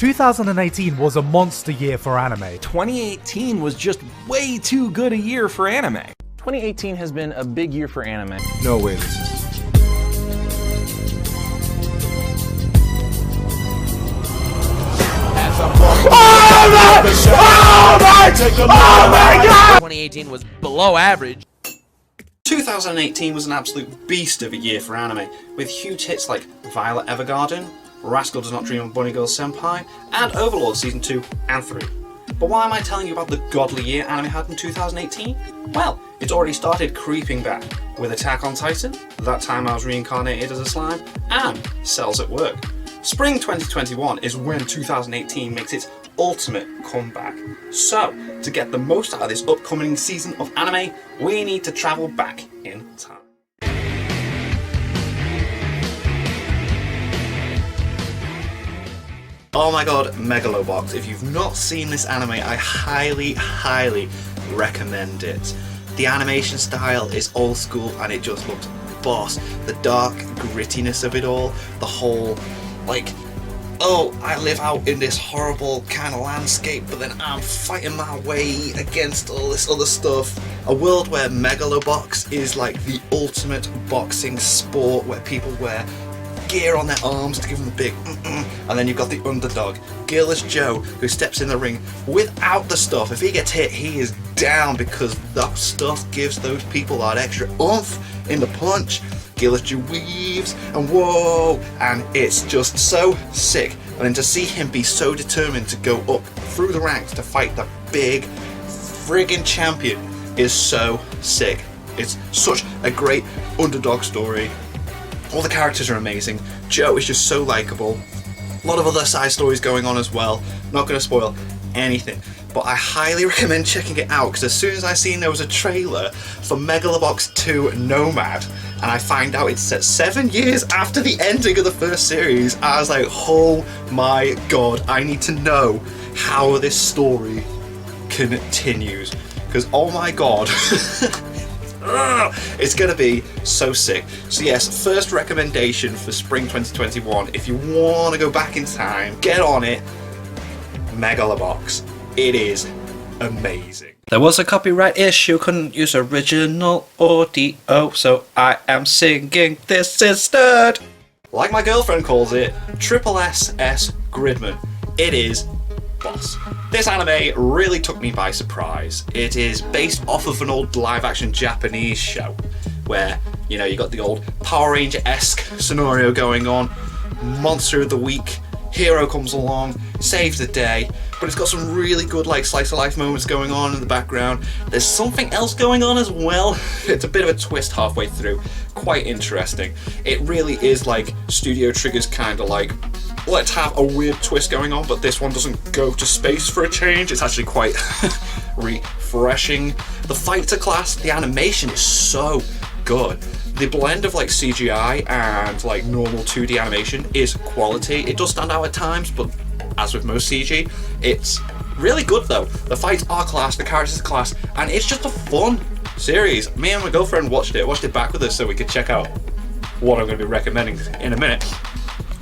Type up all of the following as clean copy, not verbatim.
2018 was a monster year for anime. 2018 was just way too good a year for anime. 2018 has been a big year for anime. No way this is. Oh my God! 2018 was below average. 2018 was an absolute beast of a year for anime, with huge hits like Violet Evergarden, Rascal Does Not Dream of Bunny Girl Senpai, and Overlord Season 2 and 3. But why am I telling you about the godly year anime had in 2018? Well, it's already started creeping back, with Attack on Titan, That Time I Was Reincarnated as a Slime, and Cells at Work. Spring 2021 is when 2018 makes its ultimate comeback. So, to get the most out of this upcoming season of anime, we need to travel back in time. Oh my god, Megalobox. If you've not seen this anime, I highly recommend it. The animation style is old school and it just looks boss. The dark grittiness of it all, the whole, like, oh, I live out in this horrible kind of landscape, but then I'm fighting my way against all this other stuff. A world where Megalobox is like the ultimate boxing sport, where people wear gear on their arms to give them the big and then you've got the underdog, Gearless Joe, who steps in the ring without the stuff. If he gets hit, he is down because that stuff gives those people that extra oomph in the punch. Gearless Joe weaves and whoa, and it's just so sick. And then to see him be so determined to go up through the ranks to fight the big friggin' champion is so sick. It's such a great underdog story. All the characters are amazing. Joe is just so likeable. A lot of other side stories going on as well. Not going to spoil anything, but I highly recommend checking it out, because as soon as I seen there was a trailer for Megalobox 2 Nomad, and I find out it's set 7 years after the ending of the first series, I was like, oh my god, I need to know how this story continues, because oh my god. It's gonna be so sick. So yes, first recommendation for spring 2021, if you want to go back in time, get on it. Megalobox. It is amazing. There was a copyright issue, couldn't use original audio, so I am singing this instead. Like my girlfriend calls it, ssss Gridman. It is boss. This anime really took me by surprise. It is based off of an old live-action Japanese show where, you know, you got the old Power Ranger-esque scenario going on, monster of the week, hero comes along, saves the day, but it's got some really good like slice of life moments going on in the background. There's something else going on as well. It's a bit of a twist halfway through, quite interesting. It really is like Studio Trigger's kind of like, let's have a weird twist going on, but this one doesn't go to space for a change. It's actually quite refreshing. The fighter class, the animation is so good. The blend of like CGI and like normal 2D animation is quality. It does stand out at times, but as with most CG, it's really good though. The fights are class, the characters are class, and it's just a fun series. Me and my girlfriend watched it back with us so we could check out what I'm going to be recommending in a minute.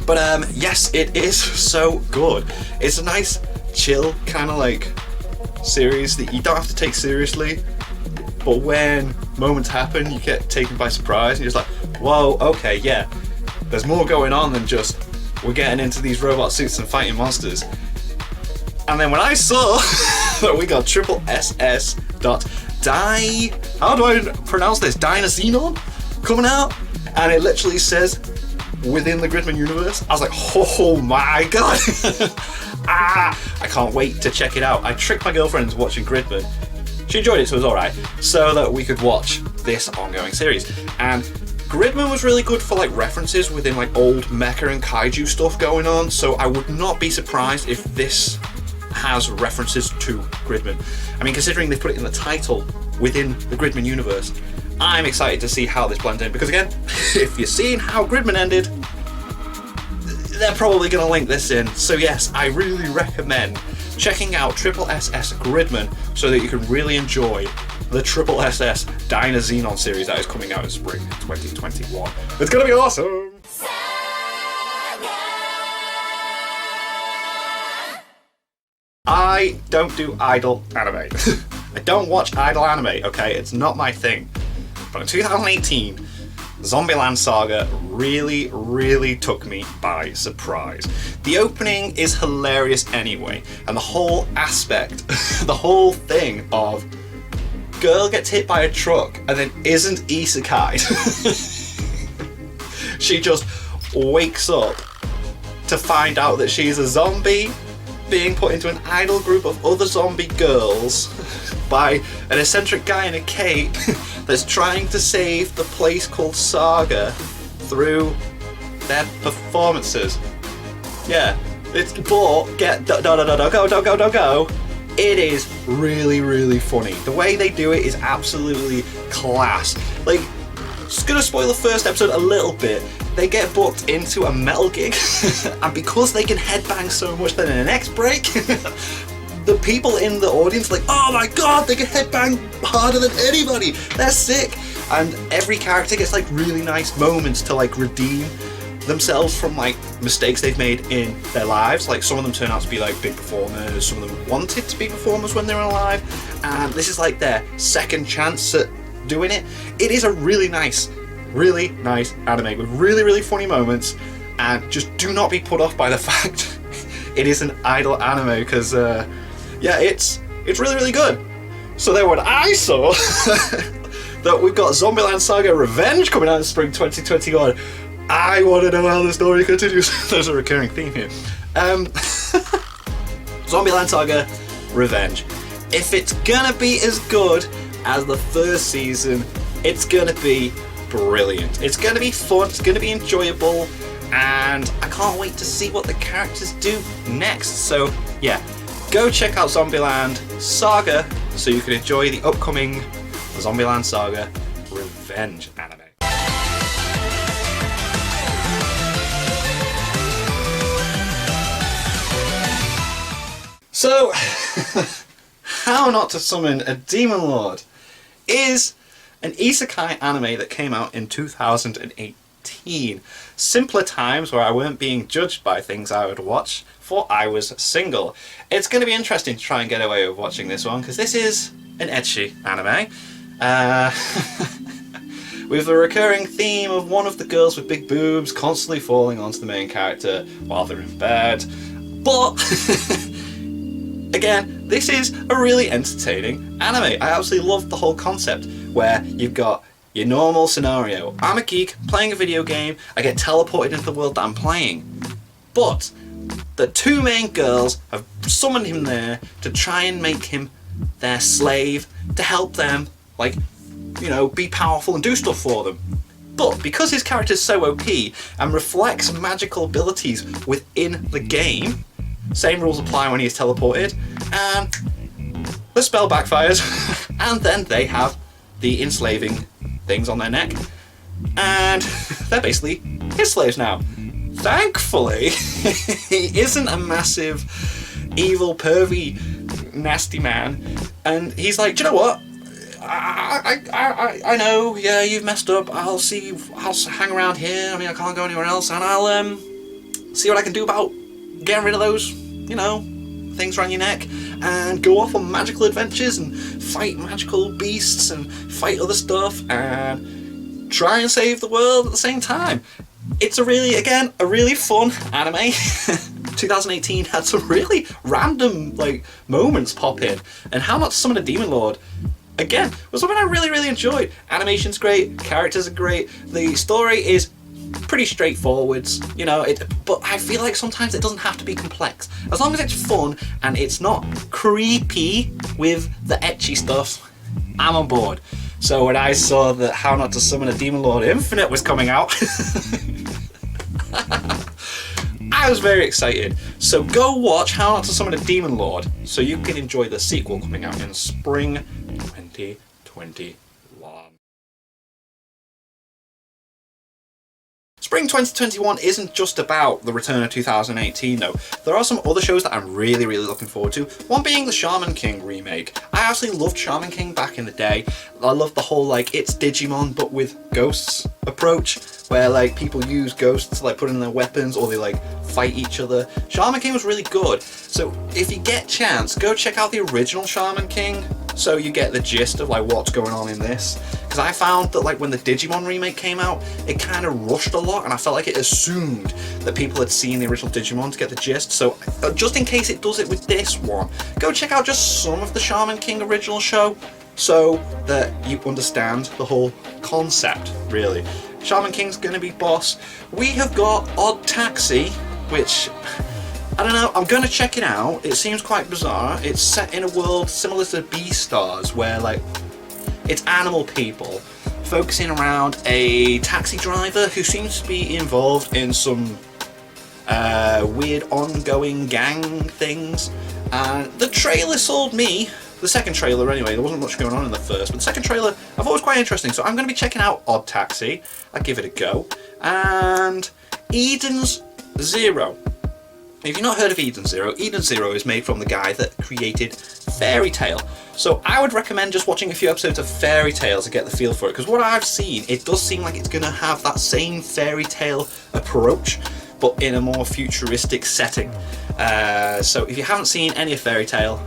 But yes, it is so good. It's a nice, chill kind of like series that you don't have to take seriously, but when moments happen, you get taken by surprise and you're just like, whoa, okay, yeah, there's more going on than just we're getting into these robot suits and fighting monsters. And then when I saw that we got ssss.dynazenon coming out, and it literally says within the Gridman universe, I was like, oh my god. I can't wait to check it out. I tricked my girlfriend into watching Gridman. She enjoyed it, so it was alright, so that we could watch this ongoing series. And Gridman was really good for like references within like old mecha and kaiju stuff going on, so I would not be surprised if this has references to Gridman. I mean, considering they put it in the title within the Gridman universe, I'm excited to see how this blends in, because again, if you've seen how Gridman ended, they're probably going to link this in. So yes, I really recommend checking out ssss Gridman so that you can really enjoy the ssss.dynazenon series that is coming out in spring 2021. It's going to be awesome! I don't do idol anime. I don't watch idol anime, okay? It's not my thing. But in 2018, Zombieland Saga really, really took me by surprise. The opening is hilarious anyway, and the whole aspect, the whole thing of girl gets hit by a truck and then isn't isekai'd. She just wakes up to find out that she's a zombie, being put into an idol group of other zombie girls by an eccentric guy in a cape that's trying to save the place called Saga through their performances. Yeah, it's don't go. It is really, really funny. The way they do it is absolutely class. Like, just gonna spoil the first episode a little bit. They get booked into a metal gig, and because they can headbang so much that in the next break, the people in the audience are like, oh my god, they can headbang harder than anybody. They're sick. And every character gets like really nice moments to like redeem themselves from like mistakes they've made in their lives. Like some of them turn out to be like big performers, some of them wanted to be performers when they were alive, and this is like their second chance at doing it. It is a really nice anime with really, really funny moments, and just do not be put off by the fact it is an idol anime, because yeah, it's really, really good. So then when I saw that we've got Zombieland Saga Revenge coming out in spring 2021, I want to know how the story continues. There's a recurring theme here. Zombieland Saga Revenge. If it's gonna be as good as the first season, it's gonna be brilliant. It's gonna be fun, it's gonna be enjoyable, and I can't wait to see what the characters do next. So yeah, go check out Zombieland Saga so you can enjoy the upcoming Zombieland Saga Revenge anime. So, How Not to Summon a Demon Lord is an isekai anime that came out in 2018. Simpler times where I weren't being judged by things I would watch, for I was single. It's going to be interesting to try and get away with watching this one, because this is an ecchi anime. With a recurring theme of one of the girls with big boobs constantly falling onto the main character while they're in bed. But again, this is a really entertaining anime. I absolutely love the whole concept where you've got your normal scenario. I'm a geek playing a video game, I get teleported into the world that I'm playing. But the two main girls have summoned him there to try and make him their slave, to help them, like, you know, be powerful and do stuff for them. But because his character's so OP and reflects magical abilities within the game, same rules apply when he's teleported, and the spell backfires, and then they have the enslaving things on their neck, and they're basically his slaves now. Thankfully, he isn't a massive, evil, pervy, nasty man, and he's like, do you know what? I know, yeah, you've messed up. I'll hang around here. I mean, I can't go anywhere else, and I'll see what I can do about getting rid of those, you know, things around your neck, and go off on magical adventures and fight magical beasts and fight other stuff and try and save the world at the same time. It's a really fun anime. 2018 had some really random like moments pop in, and How Not to Summon a Demon Lord, again, was something I really enjoyed. Animation's great, characters are great, the story is pretty straightforward, you know, but I feel like sometimes it doesn't have to be complex. As long as it's fun and it's not creepy with the ecchi stuff, I'm on board. So when I saw that How Not to Summon a Demon Lord Infinite was coming out, I was very excited. So go watch How Not to Summon a Demon Lord so you can enjoy the sequel coming out in spring 2021. Spring 2021 isn't just about the return of 2018 though. There are some other shows that I'm really looking forward to. One being the Shaman King remake. I actually loved Shaman King back in the day. I loved the whole like it's Digimon but with ghosts approach, where like people use ghosts to like put in their weapons or they like fight each other. Shaman King was really good. So if you get a chance, go check out the original Shaman King so you get the gist of like what's going on in this. Because I found that like when the Digimon remake came out, it kind of rushed a lot and I felt like it assumed that people had seen the original Digimon to get the gist. So just in case it does it with this one, go check out just some of the Shaman King original show so that you understand the whole concept, really. Shaman King's gonna be boss. We have got Odd Taxi, which, I don't know, I'm gonna check it out. It seems quite bizarre. It's set in a world similar to Beastars, where like, it's animal people focusing around a taxi driver who seems to be involved in some weird ongoing gang things. And the trailer sold me, the second trailer anyway, there wasn't much going on in the first, but the second trailer I thought was quite interesting, so I'm going to be checking out Odd Taxi. I'll give it a go. And Eden's Zero. If you've not heard of Eden Zero is made from the guy that created Fairy Tail. So I would recommend just watching a few episodes of Fairy Tail to get the feel for it, because what I've seen, it does seem like it's going to have that same Fairy Tail approach, but in a more futuristic setting. So if you haven't seen any of Fairy Tail,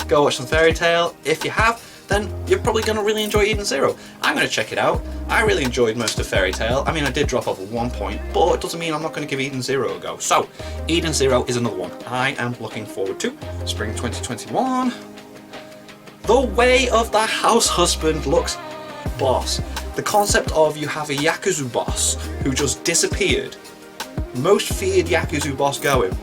go watch some Fairy Tail. If you have, then you're probably going to really enjoy Eden Zero. I'm going to check it out. I really enjoyed most of Fairy Tail. I mean, I did drop off at one point, but it doesn't mean I'm not going to give Eden Zero a go. So, Eden Zero is another one I am looking forward to. Spring 2021. The Way of the House Husband looks boss. The concept of you have a Yakuza boss who just disappeared. Most feared Yakuza boss going.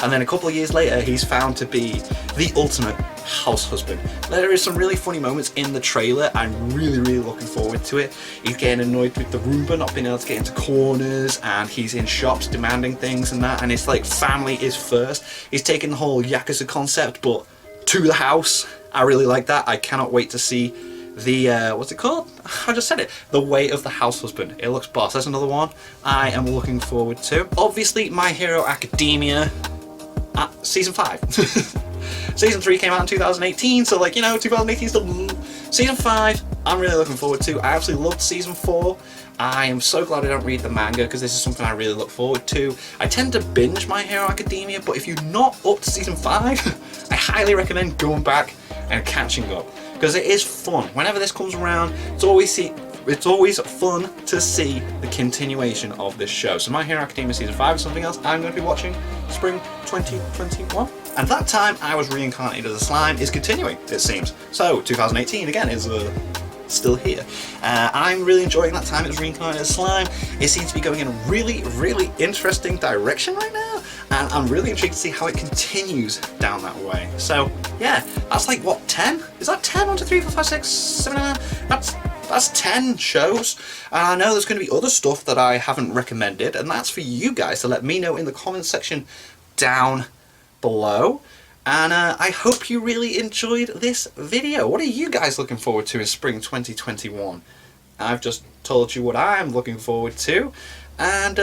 And then a couple of years later, he's found to be the ultimate house husband. There is some really funny moments in the trailer. I'm really looking forward to it. He's getting annoyed with the Roomba not being able to get into corners, and he's in shops demanding things and that, and it's like family is first. He's taking the whole Yakuza concept, but to the house. I really like that. I cannot wait to see the, what's it called? I just said it. The Way of the House Husband. It looks boss. That's another one I am looking forward to. Obviously, My Hero Academia. Season 5. Season 3 came out in 2018, so like, you know, 2018 still. Season 5, I'm really looking forward to. I absolutely loved Season 4. I am so glad I don't read the manga, because this is something I really look forward to. I tend to binge My Hero Academia, but if you're not up to Season 5, I highly recommend going back and catching up, because it is fun. Whenever this comes around, it's always fun to see the continuation of this show. So My Hero Academia Season 5 is something else I'm going to be watching spring 2021. And that time I was reincarnated as a slime is continuing, it seems. So 2018 again is still here. I'm really enjoying that time it was reincarnated as slime. It seems to be going in a really interesting direction right now. And I'm really intrigued to see how it continues down that way. So yeah, that's like what, 10? Is that 10? 1, 2, 3, 4, 5, 6, 7, 8, 9? That's 10 shows. And I know there's going to be other stuff that I haven't recommended, and that's for you guys to let me know in the comments section down below. And I hope you really enjoyed this video. What are you guys looking forward to in spring 2021? I've just told you what I'm looking forward to. And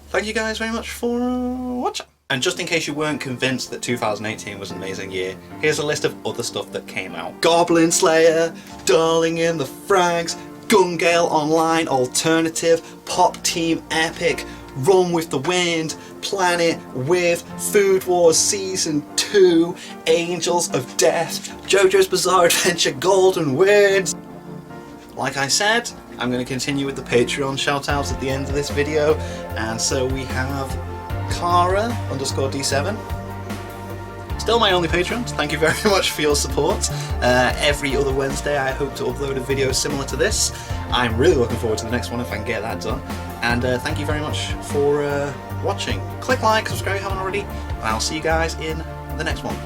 thank you guys very much for watching. And just in case you weren't convinced that 2018 was an amazing year, here's a list of other stuff that came out. Goblin Slayer, Darling in the Franxx, Gun Gale Online Alternative, Pop Team Epic, Run with the Wind, Planet with, Food Wars Season 2, Angels of Death, JoJo's Bizarre Adventure Golden Words. Like I said, I'm going to continue with the Patreon shoutouts at the end of this video, and so we have Kara_D7. Still my only patrons, thank you very much for your support. Every other Wednesday I hope to upload a video similar to this. I'm really looking forward to the next one if I can get that done. And thank you very much for watching. Click like, subscribe if you haven't already, and I'll see you guys in the next one.